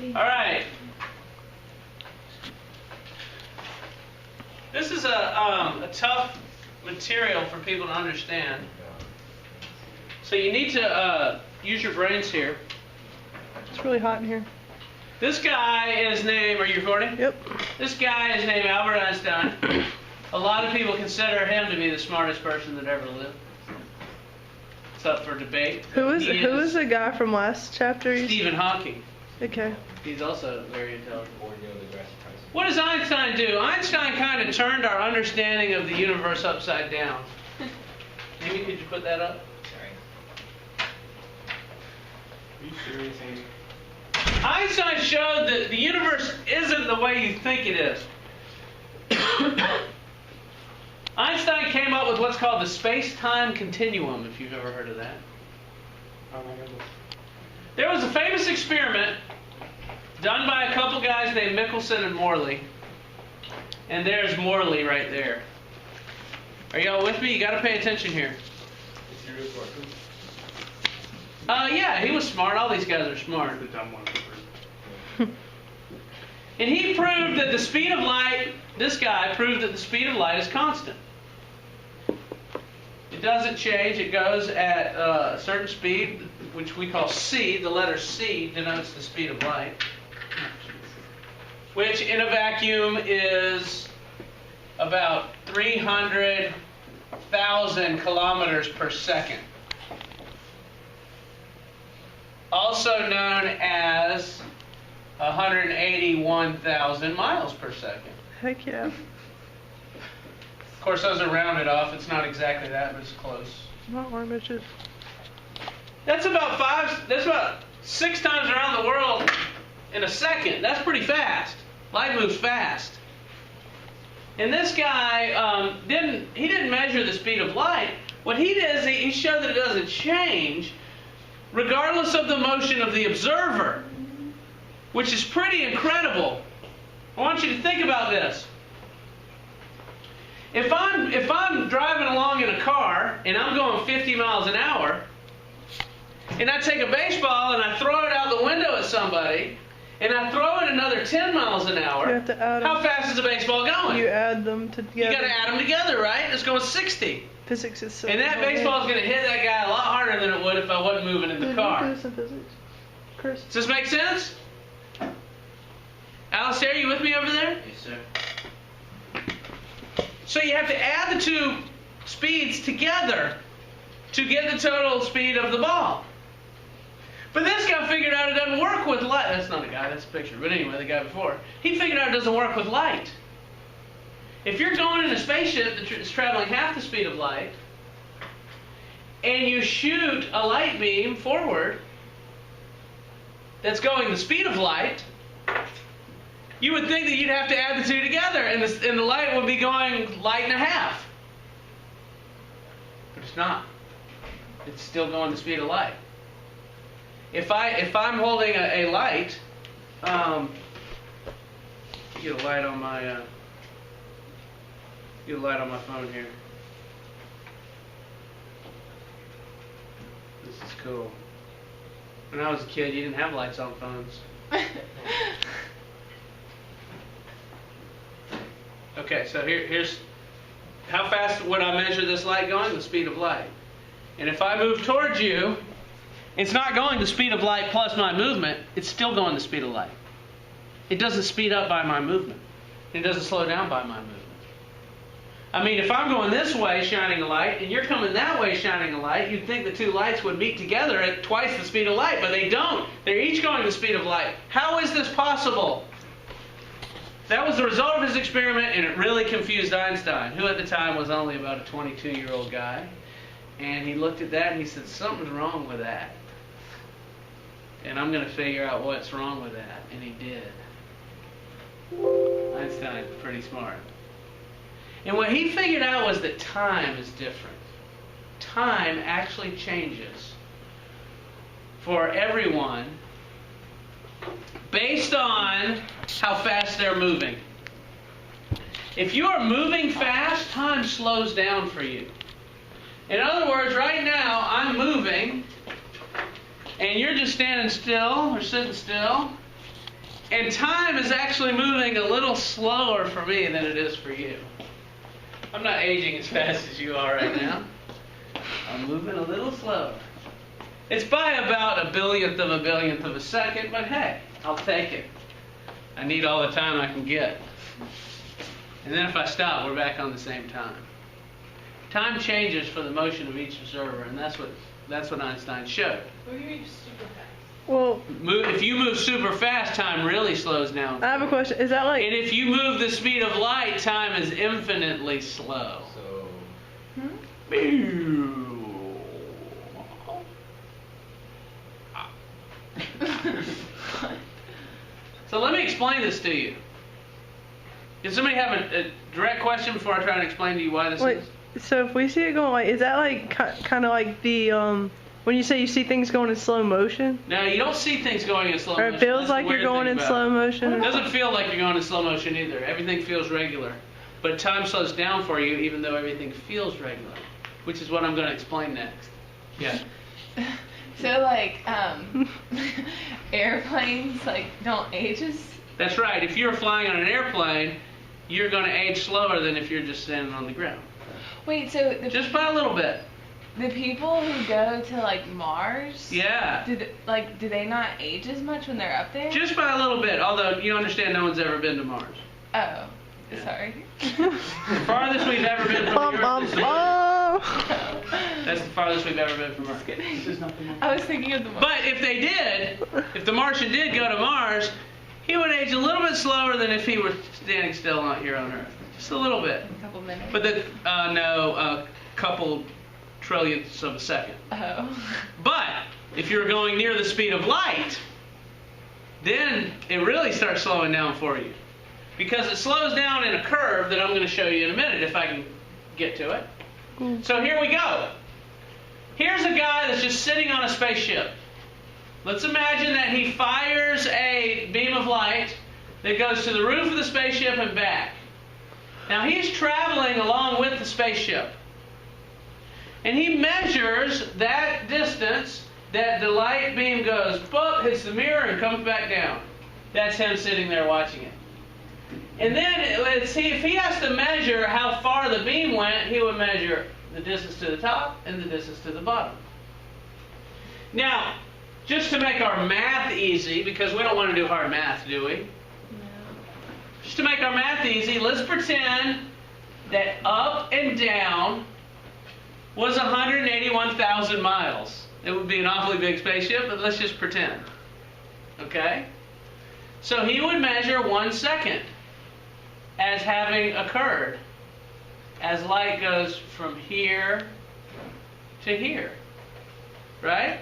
All right. This is a tough material for people to understand. So you need to use your brains here. It's really hot in here. This guy is named, are you recording? Yep. This guy is named Albert Einstein. A lot of people consider him to be the smartest person that ever lived. It's up for debate. Who is the guy from last chapter? Stephen Hawking. Okay. He's also very intelligent. What does Einstein do? Einstein kind of turned our understanding of the universe upside down. Amy, could you put that up? Sorry. Are you serious, Amy? Einstein showed that the universe isn't the way you think it is. Einstein came up with what's called the Space-Time Continuum, if you've ever heard of that. Oh my goodness. There was a famous experiment done by a couple guys named Michelson and Morley. And there's Morley right there. Are y'all with me? You got to pay attention here. Is he really smart? Yeah, he was smart. All these guys are smart. The dumb one. And he proved that the speed of light, this guy proved that the speed of light is constant. It doesn't change. It goes at a certain speed, which we call c. The letter c denotes the speed of light, which in a vacuum is about 300,000 kilometers per second. Also known as 181,000 miles per second. Heck yeah. Of course, those are rounded off. It's not exactly that, but it's close. Not more bitches. That's about 6 times around the world in a second. That's pretty fast. Light moves fast. And this guy didn't measure the speed of light. What he did is he showed that it doesn't change regardless of the motion of the observer, which is pretty incredible. I want you to think about this. If I'm driving along in a car and I'm going 50 miles an hour, and I take a baseball and I throw it out the window at somebody, and I throw it another 10 miles an hour, You have to add how them. fast is the baseball going? You add them together. You got to add them together, right? It's going 60. Physics is so. And that baseball is going to hit that guy a lot harder than it would if I wasn't moving in the car. Do some physics. Chris. Does this make sense? Alistair, are you with me over there? Yes, sir. So you have to add the two speeds together to get the total speed of the ball. But this guy figured out it doesn't work with light. That's not a guy, that's a picture. But anyway, the guy before. He figured out it doesn't work with light. If you're going in a spaceship that's traveling half the speed of light, and you shoot a light beam forward that's going the speed of light, you would think that you'd have to add the two together, and the light would be going light and a half. But it's not. It's still going the speed of light. If I'm holding a light, get a light on my phone here. This is cool. When I was a kid, you didn't have lights on phones. Okay, so here's how fast would I measure this light going? The speed of light. And if I move towards you, it's not going the speed of light plus my movement. It's still going the speed of light. It doesn't speed up by my movement. It doesn't slow down by my movement. I mean, if I'm going this way shining a light, and you're coming that way shining a light, you'd think the two lights would meet together at twice the speed of light, but they don't. They're each going the speed of light. How is this possible? That was the result of his experiment, and it really confused Einstein, who at the time was only about a 22-year-old guy. And he looked at that and he said, something's wrong with that. And I'm going to figure out what's wrong with that. And he did. Einstein's pretty smart. And what he figured out was that time is different. Time actually changes for everyone based on how fast they're moving. If you are moving fast, time slows down for you. In other words, right now, I'm moving, and you're just standing still or sitting still, And time is actually moving a little slower for me than it is for you. I'm not aging as fast as you are right now. I'm moving a little slower. It's by about a billionth of a second, but hey, I'll take it. I need all the time I can get. And then if I stop, we're back on the same time. Time changes for the motion of each observer, and that's what Einstein showed. What do you mean super fast? Well, If you move super fast, time really slows down. I have a question. Is that like? And if you move the speed of light, time is infinitely slow. So, So let me explain this to you. Does somebody have a direct question before I try to explain to you why this Wait. is? So if we see it going like, is that like kind of like the when you say you see things going in slow motion, No, you don't see things going in slow or motion. it feels That's the like you're weird going thing in about slow it. motion? It doesn't feel like you're going in slow motion either. Everything feels regular. But time slows down for you even though everything feels regular, which is what I'm going to explain next. Yeah. So like airplanes like don't age as. That's right. If you're flying on an airplane, you're going to age slower than if you're just standing on the ground. Wait, so Just by a little bit. the people who go to like Mars, Yeah. do they not age as much when they're up there? Just by a little bit. Although you understand no one's ever been to Mars. Oh, Yeah. sorry. The farthest we've ever been from the Earth is the Moon. That's the farthest we've ever been from Earth. This is not the Moon. I was thinking of the Mars. But if they did, if the Martian did go to Mars, he would age a little bit slower than if he were standing still out here on Earth. Just a little bit. A couple minutes. But a couple trillionths of a second. Oh. But if you're going near the speed of light, then it really starts slowing down for you. Because it slows down in a curve that I'm going to show you in a minute if I can get to it. So here we go. Here's a guy that's just sitting on a spaceship. Let's imagine that he fires a beam of light that goes to the roof of the spaceship and back. Now he's traveling along with the spaceship. And he measures that distance that the light beam goes, boop, hits the mirror and comes back down. That's him sitting there watching it. And then let's see, if he has to measure how far the beam went, he would measure the distance to the top and the distance to the bottom. Now, just to make our math easy, because we don't want to do hard math, do we? No. Just to make our math easy, let's pretend that up and down was 181,000 miles. It would be an awfully big spaceship, but let's just pretend. Okay? So he would measure 1 second as having occurred as light goes from here to here. Right?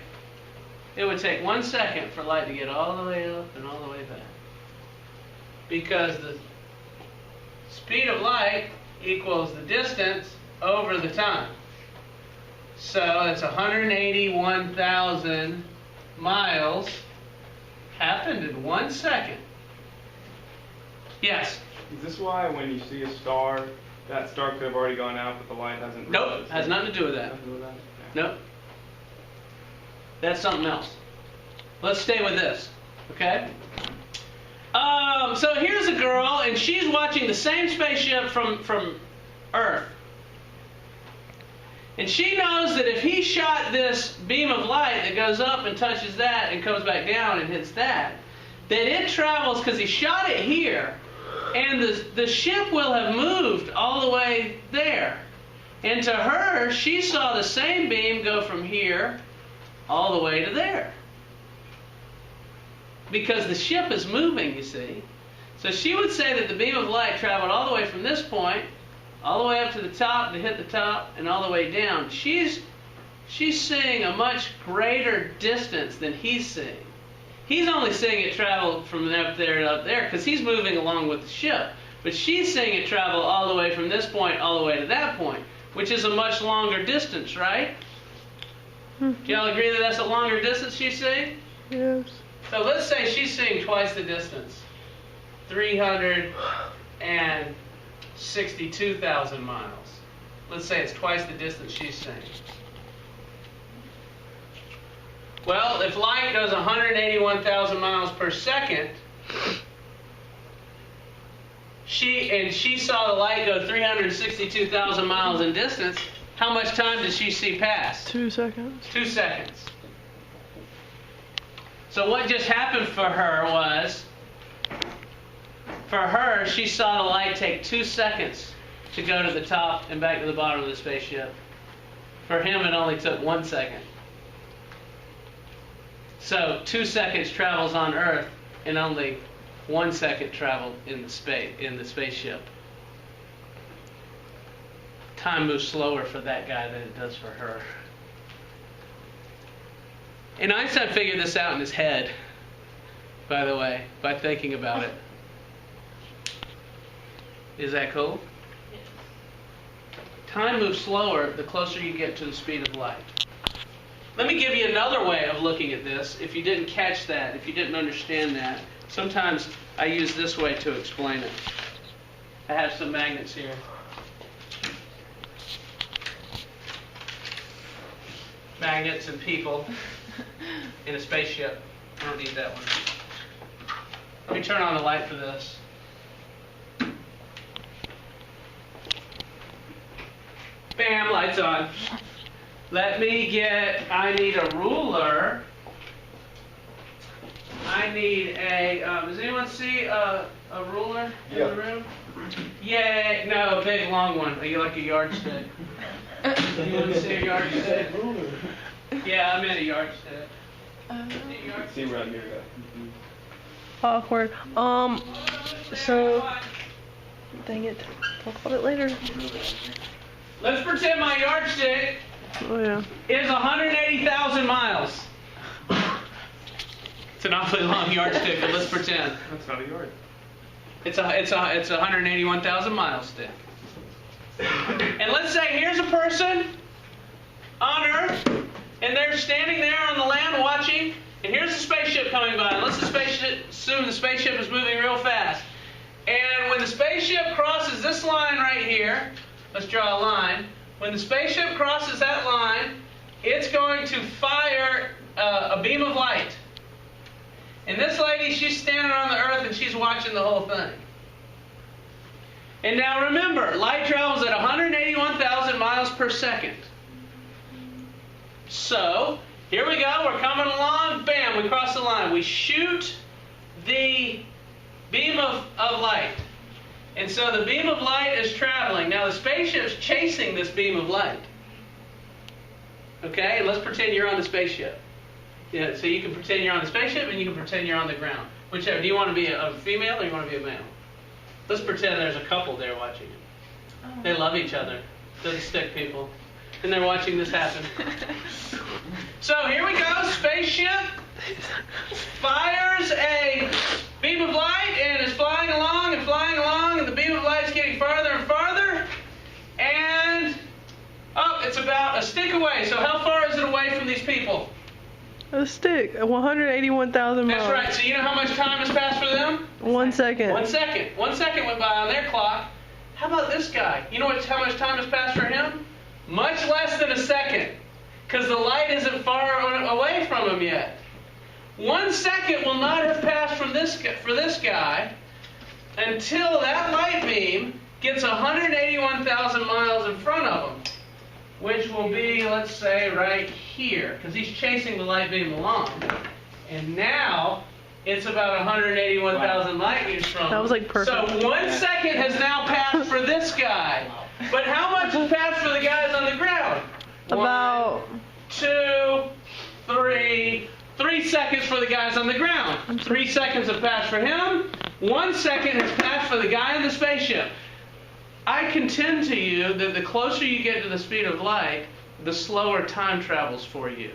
It would take 1 second for light to get all the way up and all the way back. Because the speed of light equals the distance over the time. So it's 181,000 miles happened in 1 second. Yes? is this why when you see a star, that star could have already gone out, but the light hasn't? Nope. Has nothing to do with that. Nothing to do with that? Nope. That's something else. Let's stay with this. Okay? So here's a girl, and she's watching the same spaceship from Earth. And she knows that if he shot this beam of light that goes up and touches that and comes back down and hits that it travels, because he shot it here, and the ship will have moved all the way there. And to her, she saw the same beam go from here all the way to there. Because the ship is moving, you see. So she would say that the beam of light traveled all the way from this point, all the way up to the top to hit the top, and all the way down. She's seeing a much greater distance than he's seeing. He's only seeing it travel from up there to up there because he's moving along with the ship. But she's seeing it travel all the way from this point all the way to that point, which is a much longer distance, right? Do y'all agree that that's a longer distance she's seeing? Yes. So let's say she's seeing twice the distance. 362,000 miles. Let's say it's twice the distance she's seeing. Well, if light goes 181,000 miles per second, She saw the light go 362,000 miles in distance. How much time did she see pass? 2 seconds. 2 seconds. So what just happened for her was, she saw the light take 2 seconds to go to the top and back to the bottom of the spaceship. For him, it only took 1 second. So 2 seconds travels on Earth, and only 1 second traveled in the spaceship. Time moves slower for that guy than it does for her. And Einstein figured this out in his head, by the way, by thinking about it. Is that cool? Yes. Time moves slower the closer you get to the speed of light. Let me give you another way of looking at this. If you didn't catch that, if you didn't understand that, sometimes I use this way to explain it. I have some magnets here. Magnets and people in a spaceship. I don't need that one. Let me turn on the light for this. Bam, lights on. I need a ruler. I need a, does anyone see a ruler in the room? Yeah, no, a big long one, like a yardstick. Anyone see a yardstick? Yeah, I meant a yardstick. See around here, Awkward. So, dang it. Talk about it later. Let's pretend my yardstick Oh yeah. is 180,000 miles. It's an awfully long yardstick, but let's pretend. That's not a yard. It's a 181,000 mile stick. And let's say here's a person on Earth, and they're standing there on the land watching, and here's a spaceship coming by. And let's assume the spaceship is moving real fast. And when the spaceship crosses this line right here, let's draw a line. When the spaceship crosses that line, it's going to fire a beam of light. And this lady, she's standing on the Earth and she's watching the whole thing. And now remember, light travels at 181,000 miles per second. So, here we go, we're coming along, bam, we cross the line. We shoot the beam of light. And so the beam of light is traveling. Now the spaceship's chasing this beam of light. Okay, and let's pretend you're on the spaceship. Yeah, so you can pretend you're on the spaceship and you can pretend you're on the ground. Whichever. Do you want to be a female or do you want to be a male? Let's pretend there's a couple there watching it. Oh. They love each other. Doesn't stick, people. And they're watching this happen. So here we go. Spaceship fires a beam of light and is flying along and flying along, and the beam of light is getting farther and farther. And it's about a stick away. So how far is it away from these people? A stick. 181,000 miles. That's right. So you know how much time has passed for them? 1 second. 1 second. 1 second went by on their clock. How about this guy? You know how much time has passed for him? Much less than a second. Because the light isn't far away from him yet. 1 second will not have passed for this guy until that light beam gets 181,000 miles in front of him. Which will be, let's say, right here. Because he's chasing the light beam along. And now, it's about 181,000 light years from him. That was like perfect. So 1 second has now passed for this guy. But how much has passed for the guys on the ground? About 1, 2, 3. 3 seconds for the guys on the ground. 3 seconds have passed for him. 1 second has passed for the guy in the spaceship. I contend to you that the closer you get to the speed of light, the slower time travels for you.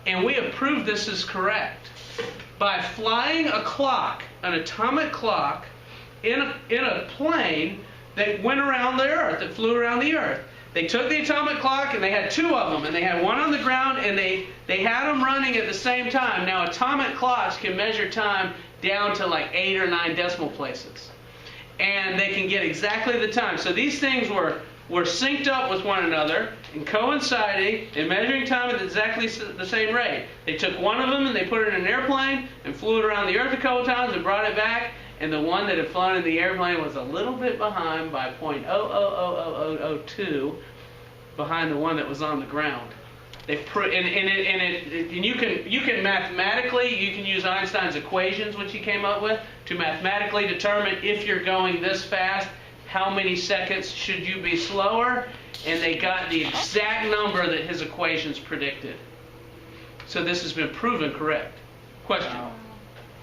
And we have proved this is correct by flying a clock, an atomic clock, in a plane that went around the Earth, that flew around the Earth. They took the atomic clock and they had 2 of them, and they had one on the ground, and they had them running at the same time. Now atomic clocks can measure time down to like 8 or 9 decimal places. And they can get exactly the time. So these things were synced up with one another, and coinciding and measuring time at exactly the same rate. They took one of them and they put it in an airplane and flew it around the Earth a couple times and brought it back, and the one that had flown in the airplane was a little bit behind by 0.00002 behind the one that was on the ground. And you can mathematically, you can use Einstein's equations, which he came up with, to mathematically determine if you're going this fast, how many seconds should you be slower, and they got the exact number that his equations predicted. So this has been proven correct. Question?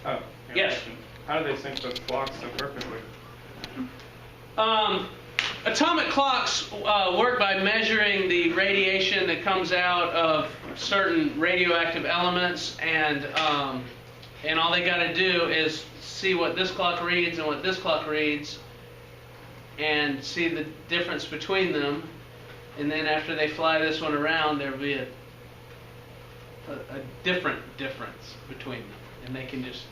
Oh, Yes. Question. How do they sync those clocks so perfectly? Atomic clocks work by measuring the radiation that comes out of certain radioactive elements, and all they got to do is see what this clock reads and what this clock reads, and see the difference between them. And then after they fly this one around, there'll be a different difference between them, and they can just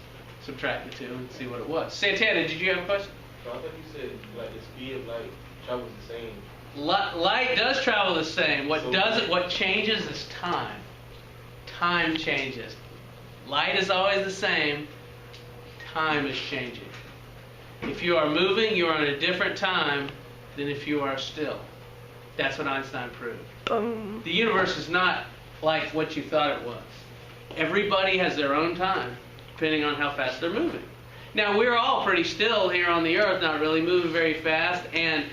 subtract the two and see what it was. Santana, did you have a question? So I thought you said like the speed of light travels the same. Light does travel the same. What changes is time. Time changes. Light is always the same. Time is changing. If you are moving, you are in a different time than if you are still. That's what Einstein proved. The universe is not like what you thought it was. Everybody has their own time, depending on how fast they're moving. Now, we're all pretty still here on the Earth, not really moving very fast, and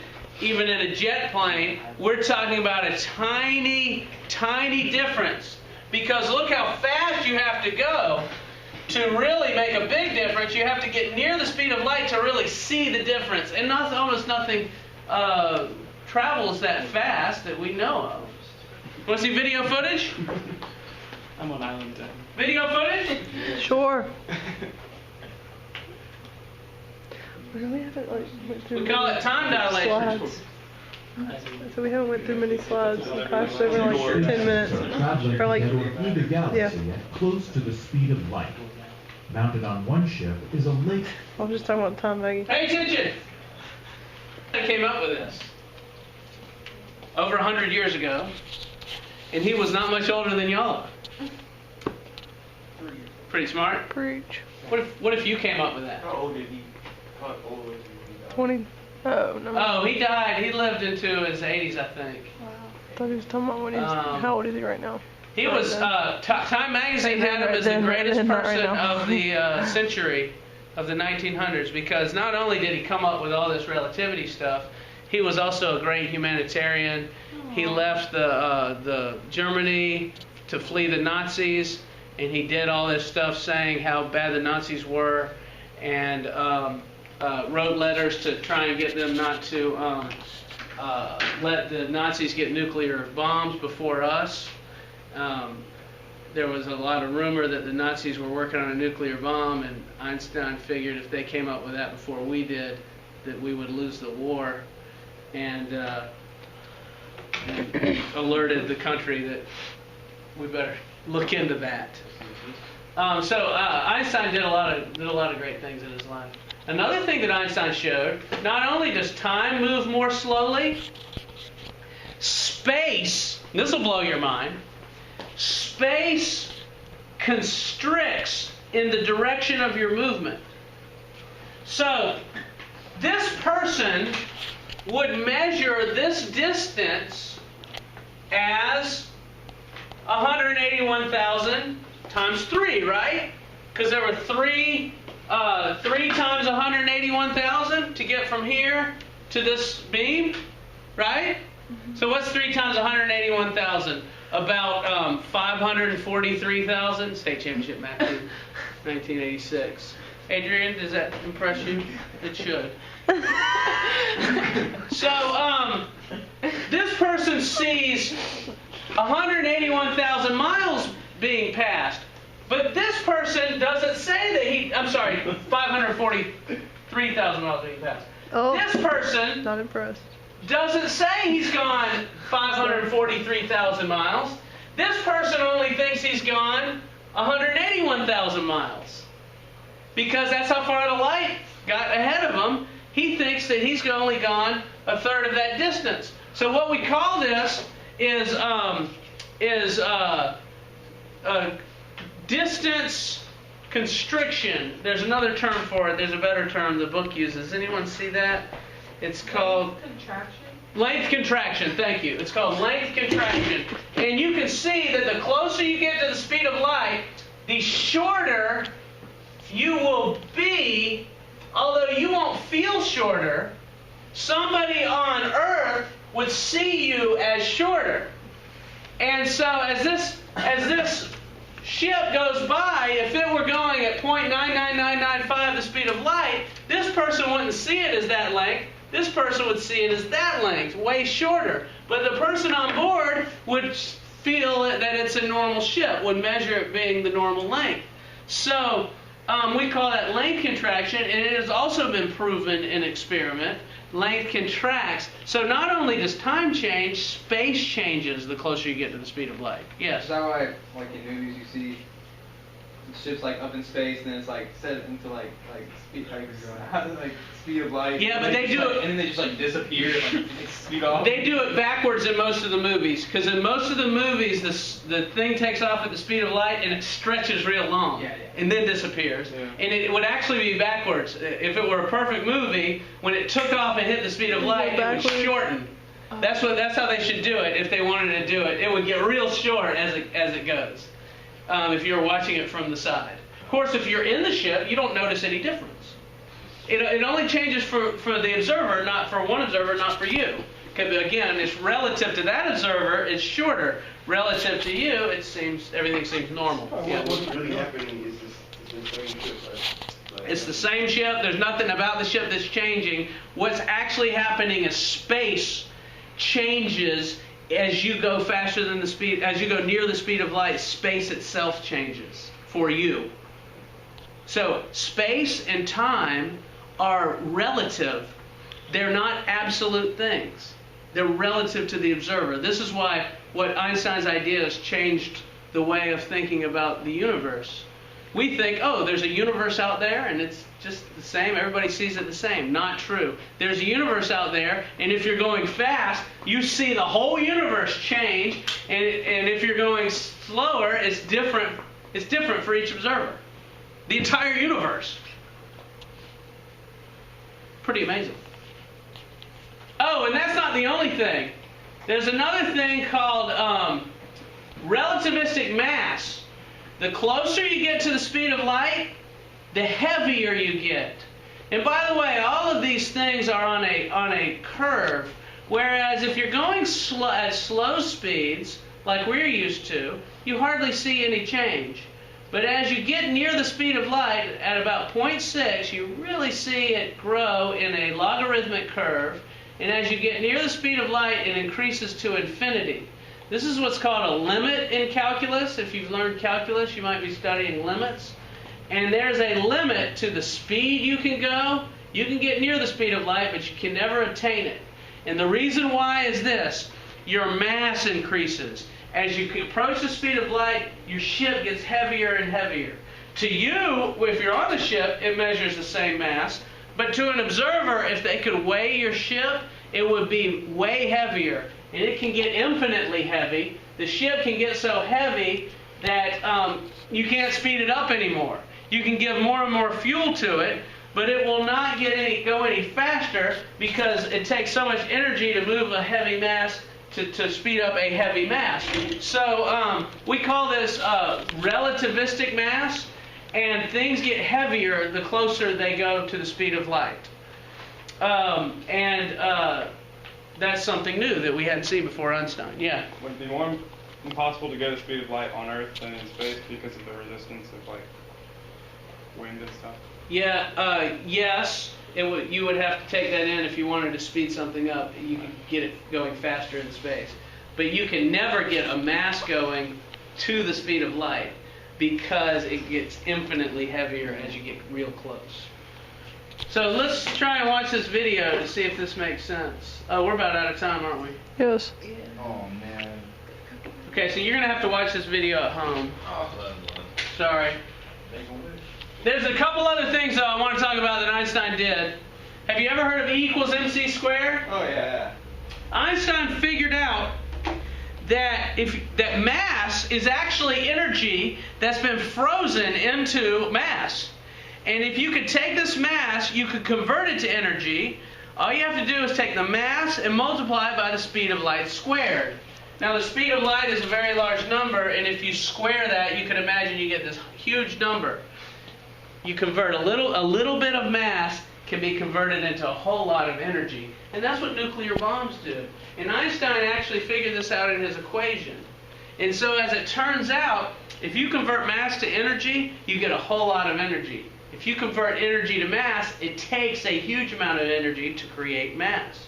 even in a jet plane, we're talking about a tiny, tiny difference. Because look how fast you have to go to really make a big difference. You have to get near the speed of light to really see the difference. And almost nothing travels that fast that we know of. Want to see video footage? I'm on Island 10. Video footage? Sure. We really haven't went through We call it time dilation. slides. So we haven't went through many slides. We passed over like 10 minutes. Traveling Or like, together through the galaxy at close to the speed of light. Mounted on one ship is a lake. I was just talking about time, Maggie. Pay attention! I came up with this over 100 years ago, and he was not much older than y'all are. Pretty smart. Preach. What if you came up with that? How old is he? How old is he? 20. Oh, no. Oh, he died. He lived into his 80s, I think. I thought he was talking about when he's. How old is he right now? He was. Time Magazine had him as the greatest person of the century, of the 1900s, because not only did he come up with all this relativity stuff, he was also a great humanitarian. He left the Germany to flee the Nazis, and he did all this stuff saying how bad the Nazis were, and wrote letters to try and get them not to let the Nazis get nuclear bombs before us. There was a lot of rumor that the Nazis were working on a nuclear bomb, and Einstein figured if they came up with that before we did, that we would lose the war, and alerted the country that we better look into that. Einstein did a lot of great things in his life. Another thing that Einstein showed, not only does time move more slowly, space, this will blow your mind, space constricts in the direction of your movement. So, this person would measure this distance as 181,000 times 3, right? Because there were 3 times 181,000 to get from here to this beam, right? So what's 3 times 181,000? About 543,000. State championship math in 1986. Adrian, does that impress you? It should. So this person sees 181,000 miles being passed. But this person doesn't say that 543,000 miles being passed. Oh, This person not impressed. doesn't say he's gone 543,000 miles. This person only thinks he's gone 181,000 miles. Because that's how far the light got ahead of him. He thinks that he's only gone a third of that distance. So what we call this is distance constriction. There's another term for it. There's a better term the book uses. Anyone see that? It's called Contraction. length contraction. Thank you. It's called length contraction. And you can see that the closer you get to the speed of light, the shorter you will be, although you won't feel shorter. Somebody on Earth would see you as shorter. And so as this ship goes by, if it were going at 0.99995 the speed of light, this person wouldn't see it as that length. This person would see it as that length, way shorter. But the person on board would feel that it's a normal ship, would measure it being the normal length. So we call that length contraction, and it has also been proven in experiment. Length contracts. So not only does time change, space changes the closer you get to the speed of light. Yes? Is that why, like in movies, you see ships like up in space, and then it's like set into like speed of light? Yeah, but they do it. And then they just like disappear, like speed off. They do it backwards in most of the movies, because in most of the movies, the thing takes off at the speed of light and it stretches real long, and then disappears. Yeah. And it would actually be backwards. If it were a perfect movie, when it took off and hit the speed of light, it would shorten. That's how they should do it. If they wanted to do it, it would get real short as it goes. If you're watching it from the side. Of course, if you're in the ship, you don't notice any difference. It only changes for the observer, not for one observer, not for you. Because again, it's relative to that observer, it's shorter. Relative to you, everything seems normal. What's really happening is the same ship, right? It's the same ship. There's nothing about the ship that's changing. What's actually happening is space changes as you go faster than the speed. As you go near the speed of light, space itself changes for you. So space and time are relative. They're not absolute things. They're relative to the observer. This is why what Einstein's ideas changed the way of thinking about the universe. We think, oh, there's a universe out there and it's just the same. Everybody sees it the same. Not true. There's a universe out there, and if you're going fast, you see the whole universe change. And if you're going slower, it's different. It's different for each observer. The entire universe. Pretty amazing. Oh, and that's not the only thing. There's another thing called relativistic mass. The closer you get to the speed of light, the heavier you get. And by the way, all of these things are on a curve. Whereas if you're going at slow speeds, like we're used to, you hardly see any change. But as you get near the speed of light, at about 0.6, you really see it grow in a logarithmic curve. And as you get near the speed of light, it increases to infinity. This is what's called a limit in calculus. If you've learned calculus, you might be studying limits. And there's a limit to the speed you can go. You can get near the speed of light, but you can never attain it. And the reason why is this. Your mass increases. As you approach the speed of light, your ship gets heavier and heavier. To you, if you're on the ship, it measures the same mass. But to an observer, if they could weigh your ship, it would be way heavier. And it can get infinitely heavy. The ship can get so heavy that you can't speed it up anymore. You can give more and more fuel to it, but it will not go any faster because it takes so much energy to move a heavy mass to speed up a heavy mass. So we call this relativistic mass, and things get heavier the closer they go to the speed of light. That's something new that we hadn't seen before Einstein. Yeah? Would it be more impossible to get the speed of light on Earth than in space because of the resistance of like wind and stuff? Yeah, yes. You would have to take that in if you wanted to speed something up. You could get it going faster in space. But you can never get a mass going to the speed of light because it gets infinitely heavier as you get real close. So let's try and watch this video to see if this makes sense. Oh, we're about out of time, aren't we? Yes. Oh man. Okay, so you're going to have to watch this video at home. Sorry. There's a couple other things, though, I want to talk about that Einstein did. Have you ever heard of E = mc²? Oh yeah. Einstein figured out that mass is actually energy that's been frozen into mass. And if you could take this mass, you could convert it to energy. All you have to do is take the mass and multiply it by the speed of light squared. Now the speed of light is a very large number, and if you square that, you can imagine you get this huge number. You convert a little bit of mass can be converted into a whole lot of energy. And that's what nuclear bombs do. And Einstein actually figured this out in his equation. And so as it turns out, if you convert mass to energy, you get a whole lot of energy. If you convert energy to mass, it takes a huge amount of energy to create mass.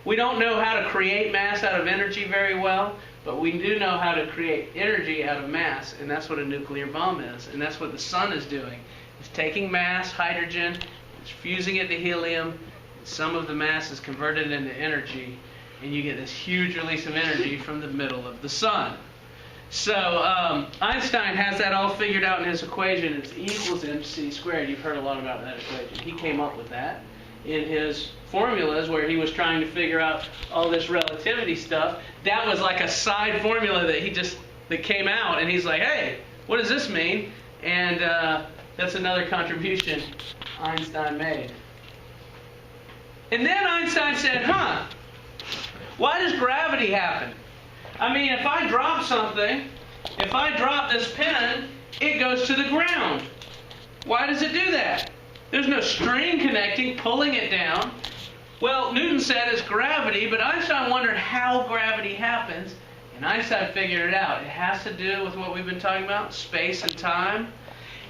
We don't know how to create mass out of energy very well, but we do know how to create energy out of mass, and that's what a nuclear bomb is. And that's what the sun is doing. It's taking mass, hydrogen, it's fusing it to helium, some of the mass is converted into energy, and you get this huge release of energy from the middle of the sun. So Einstein has that all figured out in his equation. It's E equals mc squared. You've heard a lot about that equation. He came up with that in his formulas where he was trying to figure out all this relativity stuff. That was like a side formula that came out, and he's like, hey, what does this mean? And that's another contribution Einstein made. And then Einstein said, why does gravity happen? I mean, if I drop something, if I drop this pen, it goes to the ground. Why does it do that? There's no string connecting, pulling it down. Well, Newton said it's gravity, but Einstein wondered how gravity happens, and Einstein figured it out. It has to do with what we've been talking about, space and time,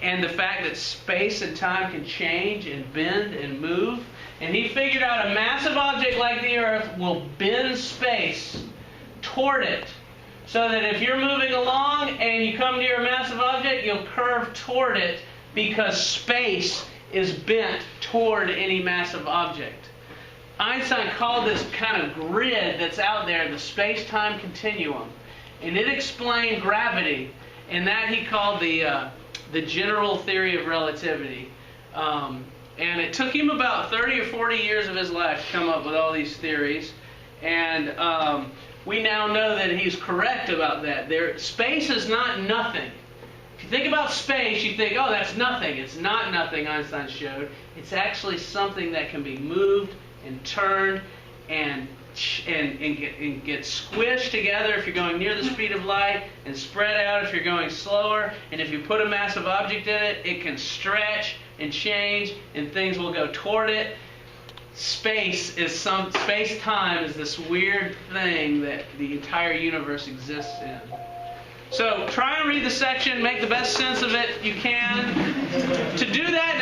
and the fact that space and time can change and bend and move. And he figured out a massive object like the Earth will bend space toward it, so that if you're moving along and you come near a massive object, you'll curve toward it because space is bent toward any massive object. Einstein called this kind of grid that's out there the Space-Time Continuum, and it explained gravity, and that he called the general theory of relativity. And it took him about 30 or 40 years of his life to come up with all these theories, and we now know that he's correct about that. Space is not nothing. If you think about space, you think, oh, that's nothing. It's not nothing, Einstein showed. It's actually something that can be moved and turned and get squished together if you're going near the speed of light, and spread out if you're going slower. And if you put a massive object in it, it can stretch and change, and things will go toward it. Space-time is this weird thing that the entire universe exists in. So try and read the section, make the best sense of it you can. To do that